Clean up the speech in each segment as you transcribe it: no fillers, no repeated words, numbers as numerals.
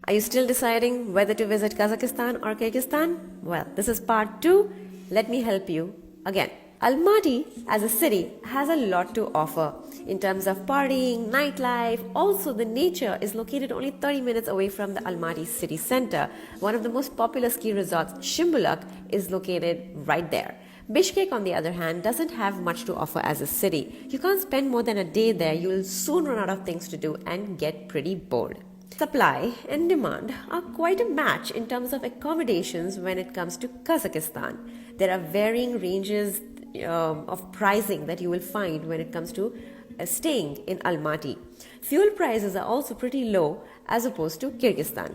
Are you still deciding whether to visit Kazakhstan or Kyrgyzstan? Well, this is part 2. Let me help you again. Almaty as a city has a lot to offer in terms of partying, nightlife. Also, the nature is located only 30 minutes away from the Almaty city center. One of the most popular ski resorts, Shimbulak, is located right there. Bishkek, on the other hand, doesn't have much to offer as a city. You can't spend more than a day there. You will soon run out of things to do and get pretty bored. Supply and demand are quite a match in terms of accommodations when it comes to Kazakhstan. There are varying ranges of pricing that you will find when it comes to staying in Almaty. Fuel prices are also pretty low as opposed to Kyrgyzstan.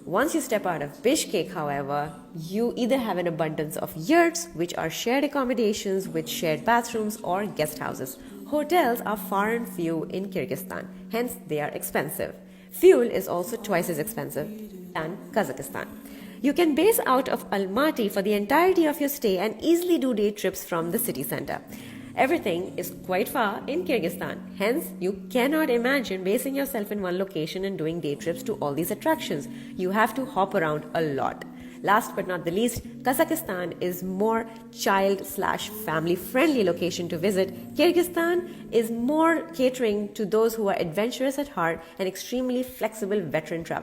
Once you step out of Bishkek, however, you either have an abundance of yurts, which are shared accommodations with shared bathrooms, or guest houses. Hotels are far and few in Kyrgyzstan, hence they are expensive. Fuel is also twice as expensive than Kazakhstan. You can base out of Almaty for the entirety of your stay and easily do day trips from the city center. Everything is quite far in Kyrgyzstan, hence you cannot imagine basing yourself in one location and doing day trips to all these attractions. You have to hop around a lot. Last but not the least, Kazakhstan is more child/family friendly location to visit. Kyrgyzstan is more catering to those who are adventurous at heart and extremely flexible veteran travelers.